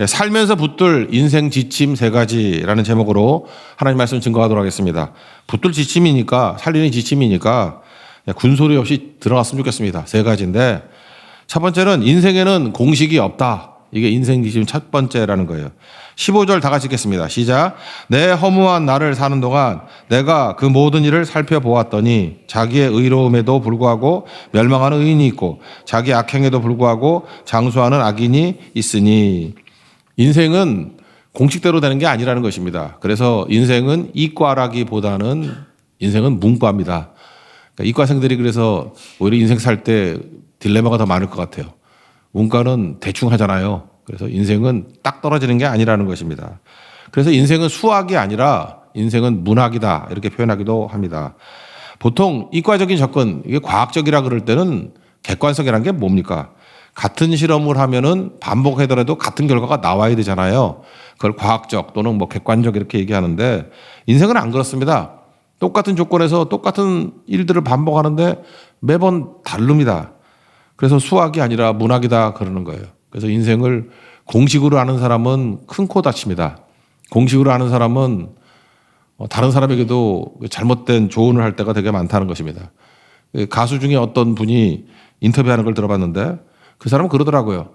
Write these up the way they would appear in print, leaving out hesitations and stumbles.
살면서 붙들 인생 지침 세 가지라는 제목으로 하나님 말씀 증거하도록 하겠습니다. 붙들 지침이니까, 살리는 지침이니까 군소리 없이 들어갔으면 좋겠습니다. 세 가지인데, 첫 번째는 인생에는 공식이 없다. 이게 인생 지침 첫 번째라는 거예요. 15절 다 같이 읽겠습니다. 시작. 내 허무한 날을 사는 동안 내가 그 모든 일을 살펴보았더니 자기의 의로움에도 불구하고 멸망하는 의인이 있고 자기 악행에도 불구하고 장수하는 악인이 있으니. 인생은 공식대로 되는 게 아니라는 것입니다. 그래서 인생은 이과라기보다는 인생은 문과입니다. 그러니까 이과생들이 그래서 오히려 인생 살 때 딜레마가 더 많을 것 같아요. 문과는 대충 하잖아요. 그래서 인생은 딱 떨어지는 게 아니라는 것입니다. 그래서 인생은 수학이 아니라 인생은 문학이다 이렇게 표현하기도 합니다. 보통 이과적인 접근, 이게 과학적이라 그럴 때는 객관성이라는 게 뭡니까? 같은 실험을 하면은 반복하더라도 같은 결과가 나와야 되잖아요. 그걸 과학적 또는 뭐 객관적 이렇게 얘기하는데 인생은 안 그렇습니다. 똑같은 조건에서 똑같은 일들을 반복하는데 매번 다릅니다. 그래서 수학이 아니라 문학이다 그러는 거예요. 그래서 인생을 공식으로 아는 사람은 큰 코 다칩니다. 공식으로 아는 사람은 다른 사람에게도 잘못된 조언을 할 때가 되게 많다는 것입니다. 가수 중에 어떤 분이 인터뷰하는 걸 들어봤는데 그 사람은 그러더라고요.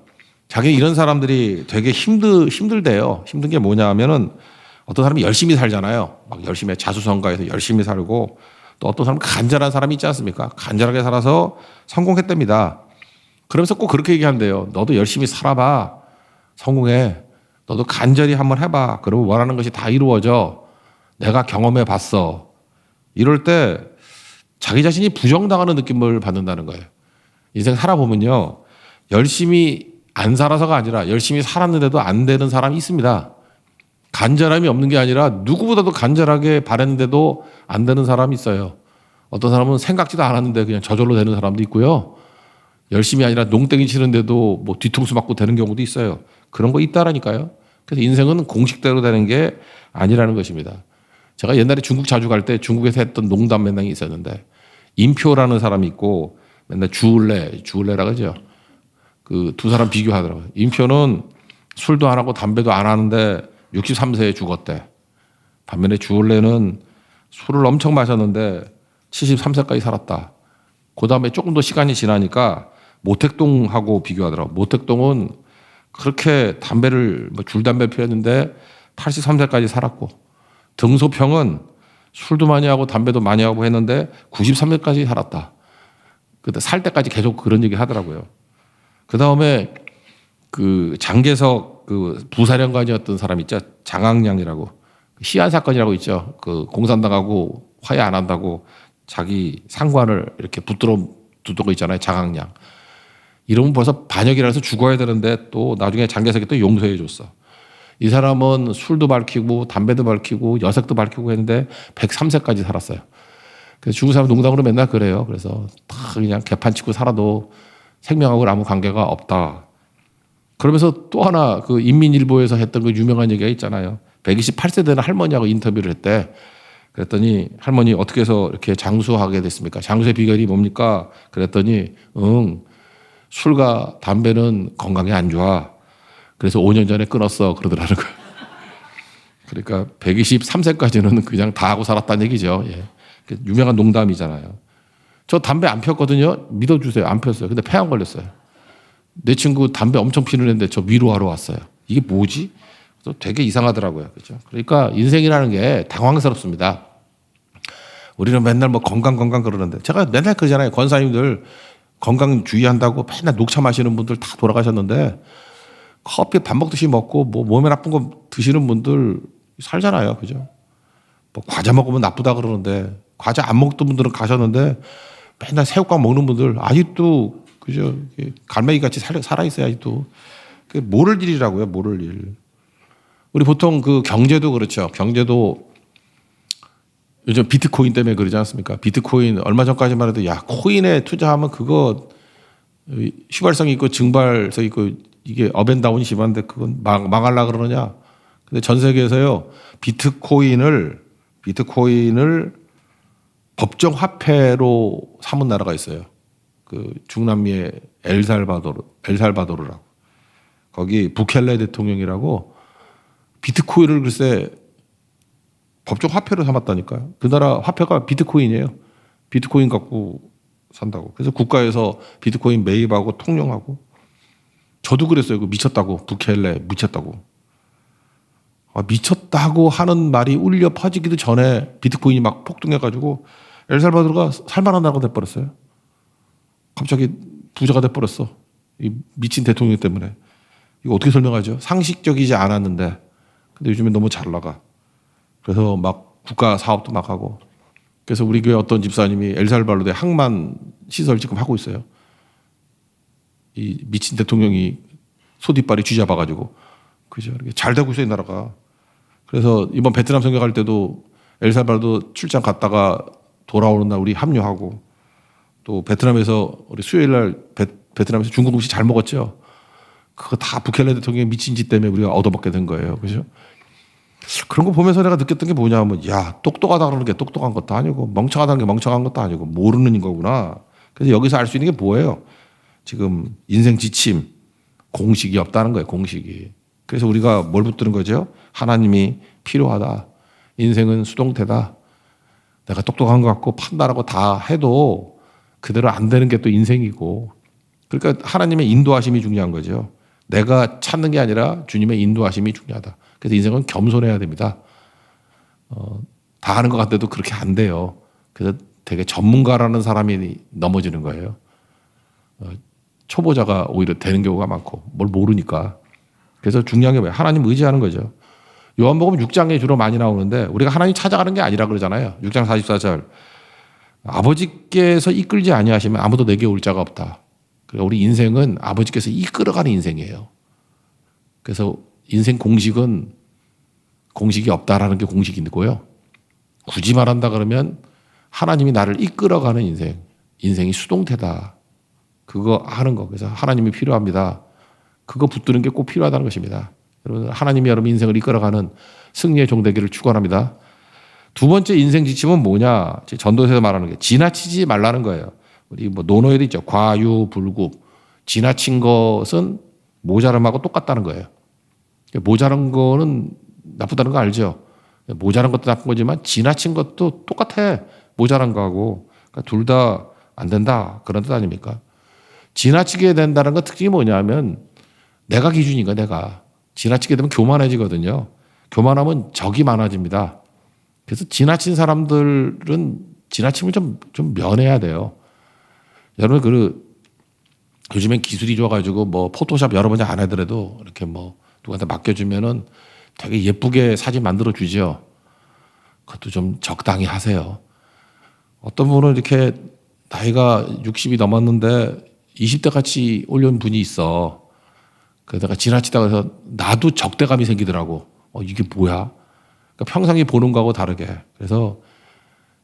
자기 이런 사람들이 되게 힘들대요. 힘든 게 뭐냐 하면은 어떤 사람이 열심히 살잖아요. 막 열심히 자수성가해서 열심히 살고 또 어떤 사람은 간절한 사람이 있지 않습니까? 간절하게 살아서 성공했답니다. 그러면서 꼭 그렇게 얘기한대요. 너도 열심히 살아봐. 성공해. 너도 간절히 한번 해봐. 그러면 원하는 것이 다 이루어져. 내가 경험해 봤어. 이럴 때 자기 자신이 부정당하는 느낌을 받는다는 거예요. 인생 살아보면요. 열심히 안 살아서가 아니라 열심히 살았는데도 안 되는 사람이 있습니다. 간절함이 없는 게 아니라 누구보다도 간절하게 바랬는데도 안 되는 사람이 있어요. 어떤 사람은 생각지도 않았는데 그냥 저절로 되는 사람도 있고요. 열심히 아니라 농땡이 치는데도 뭐 뒤통수 맞고 되는 경우도 있어요. 그런 거 있다라니까요. 그래서 인생은 공식대로 되는 게 아니라는 것입니다. 제가 옛날에 중국 자주 갈 때 중국에서 했던 농담 맨날 있었는데 임표라는 사람이 있고 맨날 주울레라 그러죠. 그 두 사람 비교하더라고요. 임표는 술도 안 하고 담배도 안 하는데 63세에 죽었대. 반면에 주울레는 술을 엄청 마셨는데 73세까지 살았다. 그 다음에 조금 더 시간이 지나니까 모택동하고 비교하더라고. 모택동은 그렇게 담배를 줄담배 피웠는데 83세까지 살았고 등소평은 술도 많이 하고 담배도 많이 하고 했는데 93세까지 살았다. 그때 살 때까지 계속 그런 얘기 하더라고요. 그 다음에 그 장개석 그 부사령관이었던 사람 있죠. 장학량이라고. 시안 사건이라고 있죠. 그 공산당하고 화해 안 한다고 자기 상관을 이렇게 붙들어 두던 거 있잖아요. 장학량. 이러면 벌써 반역이라서 죽어야 되는데 또 나중에 장개석이 또 용서해 줬어. 이 사람은 술도 밝히고 담배도 밝히고 여색도 밝히고 했는데 103세까지 살았어요. 그래서 중국 사람 농담으로 맨날 그래요. 그래서 다 그냥 개판 치고 살아도 생명하고는 아무 관계가 없다. 그러면서 또 하나 그 인민일보에서 했던 그 유명한 얘기가 있잖아요. 128세 되는 할머니하고 인터뷰를 했대. 그랬더니 할머니 어떻게 해서 이렇게 장수하게 됐습니까? 장수의 비결이 뭡니까? 그랬더니 술과 담배는 건강에 안 좋아. 그래서 5년 전에 끊었어. 그러더라는 거예요. 그러니까 123세까지는 그냥 다 하고 살았다는 얘기죠. 예. 유명한 농담이잖아요. 저 담배 안 폈거든요. 믿어주세요. 안 폈어요. 근데 폐암 걸렸어요. 내 친구 담배 엄청 피는 애인데 저 위로하러 왔어요. 이게 뭐지? 되게 이상하더라고요. 그렇죠? 그러니까 인생이라는 게 당황스럽습니다. 우리는 맨날 뭐 건강 그러는데 제가 맨날 그러잖아요. 권사님들 건강 주의한다고 맨날 녹차 마시는 분들 다 돌아가셨는데 커피 밥 먹듯이 먹고 뭐 몸에 나쁜 거 드시는 분들 살잖아요. 그죠? 뭐 과자 먹으면 나쁘다 그러는데 과자 안 먹던 분들은 가셨는데 맨날 새우깡 먹는 분들 아직도 그죠? 갈매기 같이 살아 있어요. 아직도. 그 모를 일이라고요. 모를 일. 우리 보통 그 경제도 그렇죠. 경제도 요즘 비트코인 때문에 그러지 않습니까? 비트코인 얼마 전까지만 해도 야 코인에 투자하면 그거 휘발성 있고 증발성 있고 이게 업앤다운이 심한데 그건 망할라 그러느냐? 근데 전 세계에서요 비트코인을 법정 화폐로 삼은 나라가 있어요. 그 중남미의 엘살바도르라고. 거기 부켈레 대통령이라고 비트코인을 글쎄 법적 화폐로 삼았다니까요. 그 나라 화폐가 비트코인이에요. 비트코인 갖고 산다고. 그래서 국가에서 비트코인 매입하고 통용하고. 저도 그랬어요. 그 미쳤다고. 부켈레 미쳤다고. 미쳤다고 하는 말이 울려 퍼지기도 전에 비트코인이 막 폭등해가지고 엘살바도르가 살만한 나라가 돼버렸어요. 갑자기 부자가 돼버렸어. 이 미친 대통령 때문에. 이거 어떻게 설명하죠? 상식적이지 않았는데. 근데 요즘에 너무 잘 나가. 그래서 막 국가 사업도 막 하고. 그래서 우리 교회 어떤 집사님이 엘살바도르에 항만 시설 지금 하고 있어요. 이 미친 대통령이 소뒷발이 쥐잡아가지고. 그죠? 이렇게 잘 되고 있어요, 이 나라가. 그래서 이번 베트남 선교 갈 때도 엘살바도르 출장 갔다가 돌아오는 날 우리 합류하고 또 베트남에서 우리 수요일 날 베트남에서 중국 음식 잘 먹었죠. 그거 다 부켈레 대통령의 미친 짓 때문에 우리가 얻어먹게 된 거예요. 그죠? 그런 거 보면서 내가 느꼈던 게 뭐냐면 야, 똑똑하다 그러는 게 똑똑한 것도 아니고 멍청하다는 게 멍청한 것도 아니고 모르는 거구나. 그래서 여기서 알 수 있는 게 뭐예요? 지금 인생 지침, 공식이 없다는 거예요. 공식이. 그래서 우리가 뭘 붙드는 거죠? 하나님이 필요하다. 인생은 수동태다. 내가 똑똑한 것 같고 판단하고 다 해도 그대로 안 되는 게 또 인생이고. 그러니까 하나님의 인도하심이 중요한 거죠. 내가 찾는 게 아니라 주님의 인도하심이 중요하다. 그래서 인생은 겸손해야 됩니다. 다 하는 것 같아도 그렇게 안 돼요. 그래서 되게 전문가라는 사람이 넘어지는 거예요. 초보자가 오히려 되는 경우가 많고 뭘 모르니까. 그래서 중요한 게 뭐예요? 하나님 의지하는 거죠. 요한복음 6장에 주로 많이 나오는데 우리가 하나님 찾아가는 게 아니라 그러잖아요. 6장 44절. 아버지께서 이끌지 아니하시면 아무도 내게 올 자가 없다. 그러니까 우리 인생은 아버지께서 이끌어가는 인생이에요. 그래서 인생 공식은 공식이 없다라는 게 공식이고요. 굳이 말한다 그러면 하나님이 나를 이끌어가는 인생. 인생이 수동태다. 그거 하는 거. 그래서 하나님이 필요합니다. 그거 붙드는 게 꼭 필요하다는 것입니다. 여러분, 하나님이 여러분 인생을 이끌어가는 승리의 종 되기를 축원합니다. 두 번째 인생 지침은 뭐냐? 전도서에서 말하는 게 지나치지 말라는 거예요. 우리 뭐 논어에도 있죠. 과유불급. 지나친 것은 모자람하고 똑같다는 거예요. 모자란 거는 나쁘다는 거 알죠? 모자란 것도 나쁜 거지만 지나친 것도 똑같아. 모자란 거하고. 그러니까 둘 다 안 된다. 그런 뜻 아닙니까? 지나치게 된다는 건 특징이 뭐냐면 내가 기준인가 내가. 지나치게 되면 교만해지거든요. 교만하면 적이 많아집니다. 그래서 지나친 사람들은 지나침을 좀 면해야 돼요. 여러분 요즘엔 기술이 좋아가지고 뭐 포토샵 여러 번 안 하더라도 이렇게 뭐 누구한테 맡겨주면은 되게 예쁘게 사진 만들어 주죠. 그것도 좀 적당히 하세요. 어떤 분은 이렇게 나이가 60이 넘었는데 20대 같이 올려온 분이 있어. 그러다가 지나치다가 해서 나도 적대감이 생기더라고. 이게 뭐야? 그러니까 평상시 보는 거하고 다르게. 그래서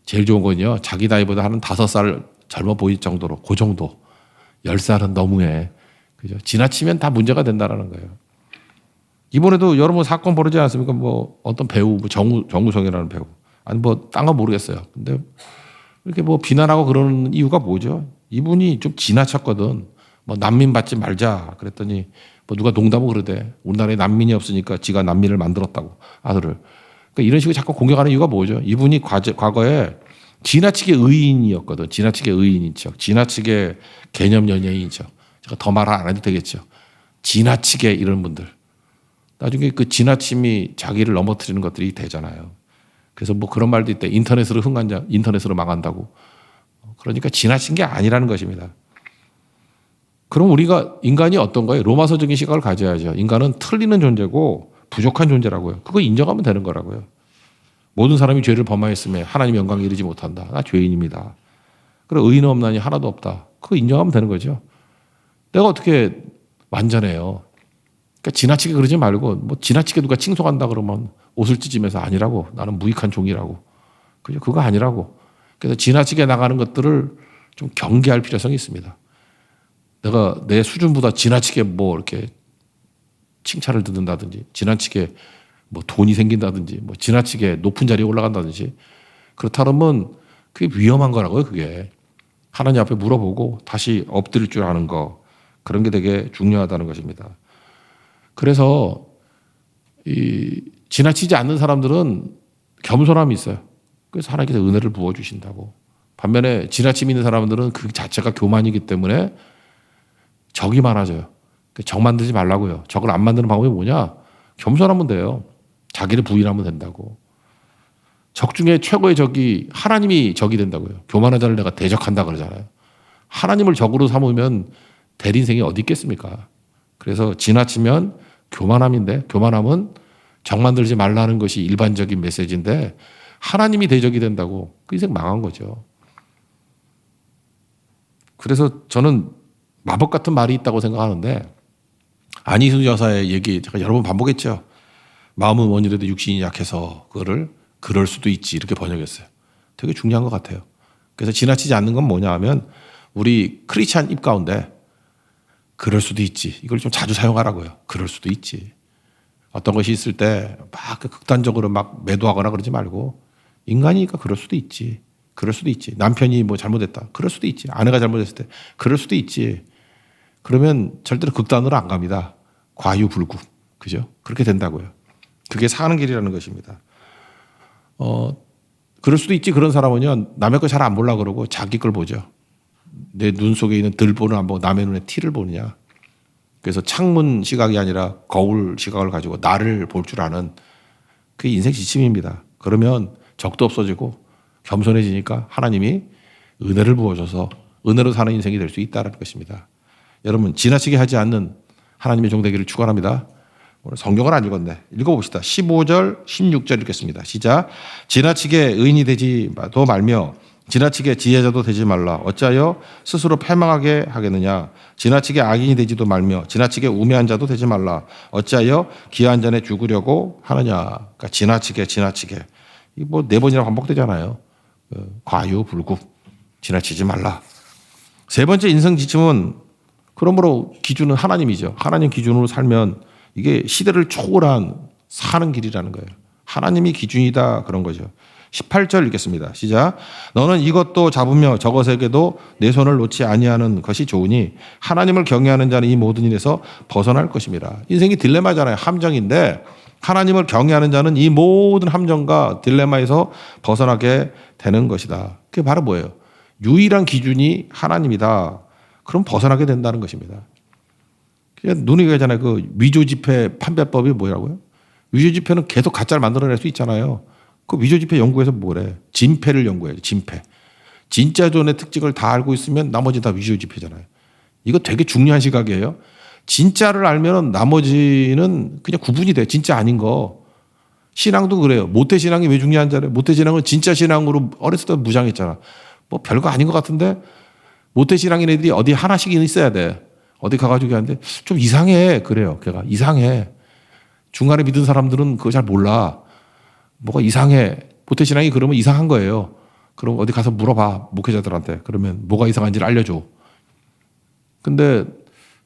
제일 좋은 건요. 자기 나이보다 한 5살 젊어 보일 정도로 그 정도. 10살은 너무해. 그죠? 지나치면 다 문제가 된다라는 거예요. 이번에도 여러 번 사건 벌어지지 않았습니까? 뭐 어떤 배우, 뭐 정우성이라는 배우. 아니 뭐 딴 건 모르겠어요. 근데 이렇게 뭐 비난하고 그러는 이유가 뭐죠? 이분이 좀 지나쳤거든. 뭐 난민 받지 말자 그랬더니 뭐 누가 농담을 그러대. 우리나라에 난민이 없으니까 지가 난민을 만들었다고 아들을. 그러니까 이런 식으로 자꾸 공격하는 이유가 뭐죠? 이분이 과거에 지나치게 의인이었거든. 지나치게 의인인 척, 지나치게 개념 연예인인 척. 제가 더 말 안 해도 되겠죠. 지나치게 이런 분들. 나중에 그 지나침이 자기를 넘어뜨리는 것들이 되잖아요. 그래서 뭐 그런 말도 있대. 인터넷으로 흥한 자, 인터넷으로 망한다고. 그러니까 지나친 게 아니라는 것입니다. 그럼 우리가 인간이 어떤 거예요? 로마서적인 시각을 가져야죠. 인간은 틀리는 존재고 부족한 존재라고요. 그거 인정하면 되는 거라고요. 모든 사람이 죄를 범하였음에 하나님 영광에 이르지 못한다. 나 죄인입니다. 그리고 의인은 없나니 하나도 없다. 그거 인정하면 되는 거죠. 내가 어떻게 완전해요? 그러니까 지나치게 그러지 말고 뭐 지나치게 누가 칭송한다 그러면 옷을 찢으면서 아니라고. 나는 무익한 종이라고. 그거 아니라고. 그래서 지나치게 나가는 것들을 좀 경계할 필요성이 있습니다. 내가 내 수준보다 지나치게 뭐 이렇게 칭찬을 듣는다든지 지나치게 뭐 돈이 생긴다든지 뭐 지나치게 높은 자리에 올라간다든지 그렇다면 그게 위험한 거라고요. 그게 하나님 앞에 물어보고 다시 엎드릴 줄 아는 거 그런 게 되게 중요하다는 것입니다. 그래서 지나치지 않는 사람들은 겸손함이 있어요. 그래서 하나님께서 은혜를 부어주신다고. 반면에 지나침 있는 사람들은 그 자체가 교만이기 때문에 적이 많아져요. 적 만들지 말라고요. 적을 안 만드는 방법이 뭐냐? 겸손하면 돼요. 자기를 부인하면 된다고. 적 중에 최고의 적이 하나님이 적이 된다고요. 교만한 자를 내가 대적한다 그러잖아요. 하나님을 적으로 삼으면 될 인생이 어디 있겠습니까? 그래서 지나치면 교만함인데, 교만함은 적 만들지 말라는 것이 일반적인 메시지인데 하나님이 대적이 된다고. 그 인생 망한 거죠. 그래서 저는 마법 같은 말이 있다고 생각하는데, 안희순 여사의 얘기 제가 여러 번 반복했죠. 마음은 원이라도 육신이 약해서 그거를 그럴 수도 있지 이렇게 번역했어요. 되게 중요한 것 같아요. 그래서 지나치지 않는 건 뭐냐 하면 우리 크리스찬 입 가운데 그럴 수도 있지, 이걸 좀 자주 사용하라고요. 그럴 수도 있지. 어떤 것이 있을 때 막 극단적으로 막 매도하거나 그러지 말고, 인간이니까 그럴 수도 있지. 그럴 수도 있지. 남편이 뭐 잘못했다. 그럴 수도 있지. 아내가 잘못했을 때 그럴 수도 있지. 그러면 절대로 극단으로 안 갑니다. 과유불급. 그죠? 그렇게 된다고요. 그게 사는 길이라는 것입니다. 그럴 수도 있지. 그런 사람은요, 남의 거 잘 안 보려고 그러고 자기 걸 보죠. 내 눈 속에 있는 들보는 안 보고 남의 눈에 티를 보느냐. 그래서 창문 시각이 아니라 거울 시각을 가지고 나를 볼 줄 아는, 그게 인생 지침입니다. 그러면 적도 없어지고 겸손해지니까 하나님이 은혜를 부어줘서 은혜로 사는 인생이 될 수 있다는 것입니다. 여러분, 지나치게 하지 않는 하나님의 종 되기를 축원합니다. 오늘 성경을 안 읽었네. 읽어봅시다. 15절, 16절 읽겠습니다. 시작. 지나치게 의인이 되지도 말며 지나치게 지혜자도 되지 말라. 어찌하여 스스로 패망하게 하겠느냐. 지나치게 악인이 되지도 말며 지나치게 우매한 자도 되지 말라. 어찌하여 귀한 잔에 죽으려고 하느냐. 그러니까 지나치게. 이 뭐 4번이나 반복되잖아요. 과유불급. 지나치지 말라. 세 번째 인생 지침은, 그러므로 기준은 하나님이죠. 하나님 기준으로 살면 이게 시대를 초월한 사는 길이라는 거예요. 하나님이 기준이다, 그런 거죠. 18절 읽겠습니다. 시작. 너는 이것도 잡으며 저것에게도 내 손을 놓지 아니하는 것이 좋으니 하나님을 경외하는 자는 이 모든 일에서 벗어날 것입니다. 인생이 딜레마잖아요. 함정인데 하나님을 경외하는 자는 이 모든 함정과 딜레마에서 벗어나게 되는 것이다. 그게 바로 뭐예요? 유일한 기준이 하나님이다. 그럼 벗어나게 된다는 것입니다. 눈이 가잖아요. 그 위조지폐 판별법이 뭐라고요? 위조지폐는 계속 가짜를 만들어낼 수 있잖아요. 그 위조지폐 연구에서 뭐래? 진폐를 연구해요. 진폐. 진짜 돈의 특징을 다 알고 있으면 나머지 다 위조지폐잖아요. 이거 되게 중요한 시각이에요. 진짜를 알면 나머지는 그냥 구분이 돼. 진짜 아닌 거. 신앙도 그래요. 모태신앙이 왜 중요한지 알아요? 모태신앙은 진짜 신앙으로 어렸을 때 무장했잖아. 뭐 별거 아닌 것 같은데 모태신앙인 애들이 어디 하나씩 있어야 돼. 어디 가가지고 하는데 좀 이상해. 그래요. 걔가 이상해. 중간에 믿은 사람들은 그거 잘 몰라. 뭐가 이상해. 모태신앙이 그러면 이상한 거예요. 그럼 어디 가서 물어봐. 목회자들한테. 그러면 뭐가 이상한지를 알려줘. 근데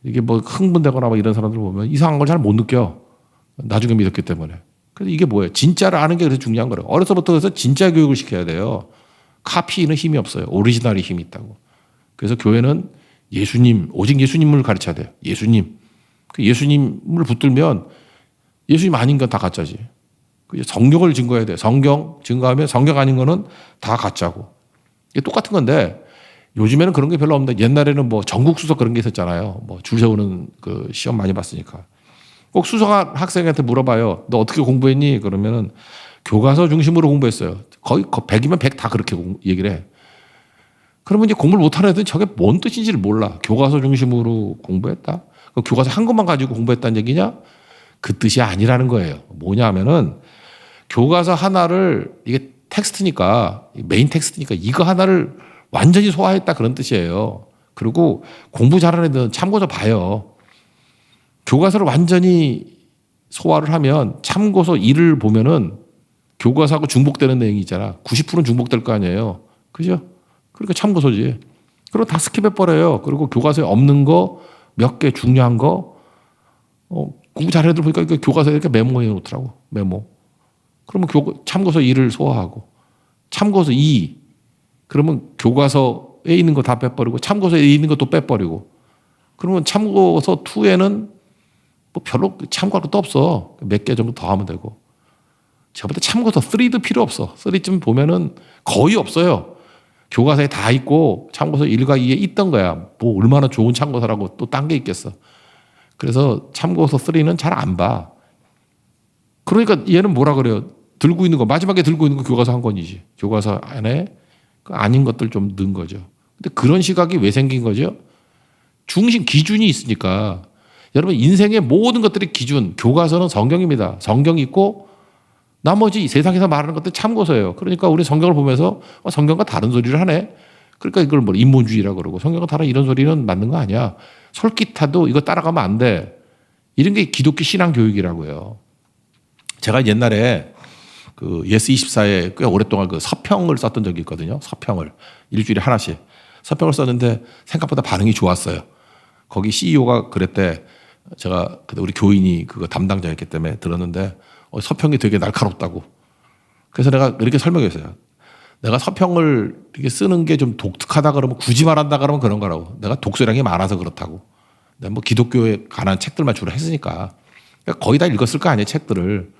이게 뭐 흥분되거나 막 이런 사람들 보면 이상한 걸 잘 못 느껴. 나중에 믿었기 때문에. 그래서 이게 뭐예요? 진짜를 아는 게 그래서 중요한 거예요. 어려서부터 그래서 진짜 교육을 시켜야 돼요. 카피는 힘이 없어요. 오리지널이 힘이 있다고. 그래서 교회는 예수님, 오직 예수님을 가르쳐야 돼요. 예수님. 그 예수님을 붙들면 예수님 아닌 건 다 가짜지. 성경을 증거해야 돼요. 성경 증거하면 성경 아닌 거는 다 가짜고. 이게 똑같은 건데 요즘에는 그런 게 별로 없는데 옛날에는 뭐 전국 수석 그런 게 있었잖아요. 뭐 줄 세우는 그 시험 많이 봤으니까. 꼭 수석한 학생한테 물어봐요. 너 어떻게 공부했니? 그러면은 교과서 중심으로 공부했어요. 거의 100이면 100 다 그렇게 얘기를 해. 그러면 이제 공부를 못하는 애들은 저게 뭔 뜻인지를 몰라. 교과서 중심으로 공부했다? 교과서 한 것만 가지고 공부했다는 얘기냐? 그 뜻이 아니라는 거예요. 뭐냐 하면은 교과서 하나를, 이게 텍스트니까, 메인 텍스트니까 이거 하나를 완전히 소화했다, 그런 뜻이에요. 그리고 공부 잘하는 애들은 참고서 봐요. 교과서를 완전히 소화를 하면 참고서 1을 보면은 교과서하고 중복되는 내용이 있잖아. 90%는 중복될 거 아니에요. 그죠? 그러니까 참고서지. 그리고 다 스킵해버려요. 그리고 교과서에 없는 거, 몇 개 중요한 거, 공부 잘하는 애들 보니까 교과서에 이렇게 메모해 놓더라고. 메모. 그러면 참고서 1을 소화하고, 참고서 2, 그러면 교과서에 있는 거 다 빼버리고, 참고서에 있는 것도 빼버리고, 그러면 참고서 2에는 뭐 별로 참고할 것도 없어. 몇 개 정도 더 하면 되고. 제가 볼 때 참고서 3도 필요 없어. 3쯤 보면은 거의 없어요. 교과서에 다 있고 참고서 1과 2에 있던 거야. 뭐 얼마나 좋은 참고서라고 또 딴 게 있겠어. 그래서 참고서 3는 잘 안 봐. 그러니까 얘는 뭐라 그래요? 들고 있는 거, 마지막에 들고 있는 거 교과서 한 권이지. 교과서 안에 아닌 것들 좀 넣은 거죠. 근데 그런 시각이 왜 생긴 거죠? 중심 기준이 있으니까. 여러분 인생의 모든 것들의 기준, 교과서는 성경입니다. 성경이 있고 나머지 세상에서 말하는 것들 참고서예요. 그러니까 우리 성경을 보면서 성경과 다른 소리를 하네. 그러니까 이걸 뭐 인본주의라고 그러고 성경과 다른 이런 소리는 맞는 거 아니야. 솔깃해도 이거 따라가면 안 돼. 이런 게 기독교 신앙 교육이라고요. 제가 옛날에 그 예스24에 꽤 오랫동안 그 서평을 썼던 적이 있거든요. 서평을 일주일에 하나씩 서평을 썼는데 생각보다 반응이 좋았어요. 거기 CEO가 그랬대. 제가 그때 우리 교인이 그거 담당자였기 때문에 들었는데 서평이 되게 날카롭다고. 그래서 내가 이렇게 설명했어요. 내가 서평을 이렇게 쓰는 게 좀 독특하다 그러면 굳이 말한다 그러면 그런 거라고. 내가 독서량이 많아서 그렇다고. 내가 뭐 기독교에 관한 책들만 주로 했으니까. 그러니까 거의 다 읽었을 거 아니에요, 책들을.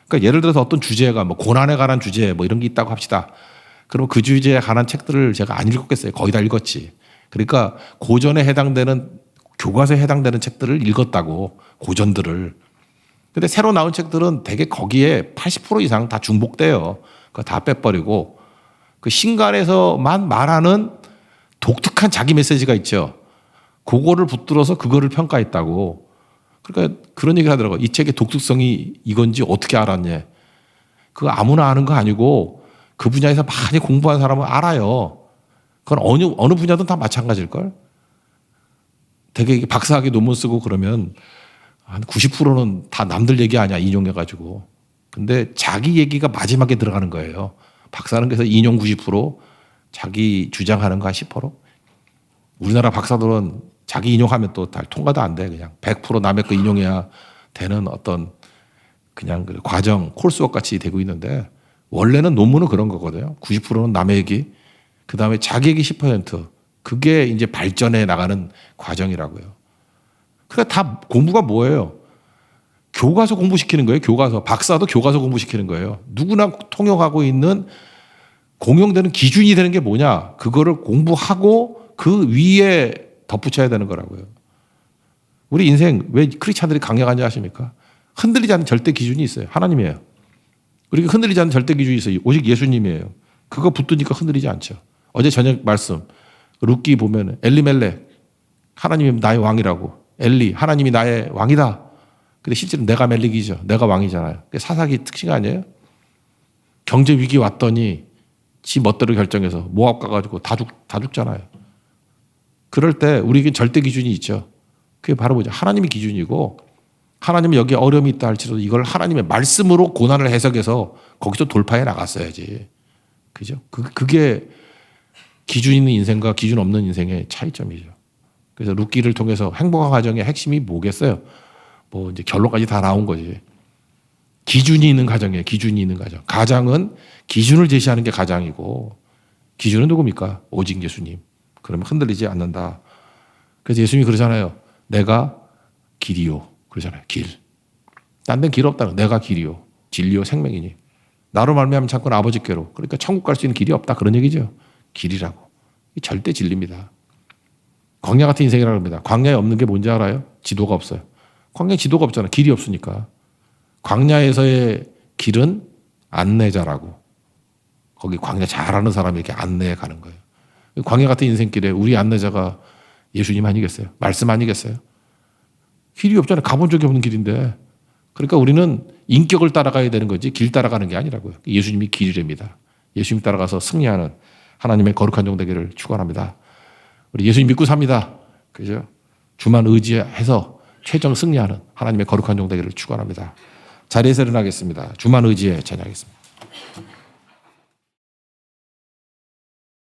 그러니까 예를 들어서 어떤 주제가 뭐 고난에 관한 주제 뭐 이런 게 있다고 합시다. 그러면 그 주제에 관한 책들을 제가 안 읽었겠어요. 거의 다 읽었지. 그러니까 고전에 해당되는 교과서에 해당되는 책들을 읽었다고. 고전들을. 근데 새로 나온 책들은 되게 거기에 80% 이상 다 중복돼요. 그거 다 빼버리고 그 신간에서만 말하는 독특한 자기 메시지가 있죠. 그거를 붙들어서 그거를 평가했다고. 그러니까 그런 얘기를 하더라고요. 이 책의 독특성이 이건지 어떻게 알았냐. 그거 아무나 아는 거 아니고 그 분야에서 많이 공부한 사람은 알아요. 그건 어느 분야든 다 마찬가지일걸. 되게 박사학위 논문 쓰고 그러면 한 90%는 다 남들 얘기 아니야, 인용해가지고. 근데 자기 얘기가 마지막에 들어가는 거예요. 박사는 그래서 인용 90%, 자기 주장하는 거 한 10%. 우리나라 박사들은 자기 인용하면 또 다 통과도 안 돼. 그냥 100% 남의 거 인용해야 되는 어떤 그냥 그 과정, 콜스워크 같이 되고 있는데 원래는 논문은 그런 거거든요. 90%는 남의 얘기, 그 다음에 자기 얘기 10%. 그게 이제 발전해 나가는 과정이라고요. 그러니까 다 공부가 뭐예요? 교과서 공부시키는 거예요. 교과서. 박사도 교과서 공부시키는 거예요. 누구나 통용하고 있는 공용되는 기준이 되는 게 뭐냐? 그거를 공부하고 그 위에 덧붙여야 되는 거라고요. 우리 인생 왜 크리스찬들이 강력한지 아십니까? 흔들리지 않는 절대 기준이 있어요. 하나님이에요. 우리가 흔들리지 않는 절대 기준이 있어요. 오직 예수님이에요. 그거 붙으니까 흔들리지 않죠. 어제 저녁 말씀 룻기 보면 엘리멜렉 하나님이 나의 왕이라고. 엘리 하나님이 나의 왕이다. 근데 실제로 내가 멜릭이죠. 내가 왕이잖아요. 사사기 특징 아니에요? 경제 위기 왔더니 지 멋대로 결정해서 모압 가가지고 다 죽잖아요. 그럴 때 우리에게 절대 기준이 있죠. 그게 바로 뭐죠? 하나님이 기준이고 하나님은 여기에 어려움이 있다 할지라도 이걸 하나님의 말씀으로 고난을 해석해서 거기서 돌파해 나갔어야지. 그죠? 그게 기준 있는 인생과 기준 없는 인생의 차이점이죠. 그래서 룻기를 통해서 행복한 가정의 핵심이 뭐겠어요? 뭐 이제 결론까지 다 나온 거지. 기준이 있는 가정이에요. 기준이 있는 가정. 가장은 기준을 제시하는 게 가장이고 기준은 누굽니까? 오직 예수님. 그러면 흔들리지 않는다. 그래서 예수님이 그러잖아요. 내가 길이요. 그러잖아요. 길. 딴 데는 길 없다는 내가 길이요. 진리요 생명이니. 나로 말미암아 참고는 아버지께로. 그러니까 천국 갈 수 있는 길이 없다. 그런 얘기죠. 길이라고. 이 절대 진리입니다. 광야 같은 인생이라고 합니다. 광야에 없는 게 뭔지 알아요? 지도가 없어요. 광야에 지도가 없잖아. 길이 없으니까. 광야에서의 길은 안내자라고. 거기 광야 잘하는 사람이 이렇게 안내해 가는 거예요. 광야 같은 인생길에 우리 안내자가 예수님 아니겠어요? 말씀 아니겠어요? 길이 없잖아요. 가본 적이 없는 길인데. 그러니까 우리는 인격을 따라가야 되는 거지 길 따라가는 게 아니라고요. 예수님이 길이랍니다. 예수님 따라가서 승리하는 하나님의 거룩한 종 되기를 축원합니다. 우리 예수님 믿고 삽니다. 그죠? 주만 의지해서 최종 승리하는 하나님의 거룩한 종 되기를 축원합니다. 자리에서 일어나겠습니다. 주만 의지해 찬양하겠습니다.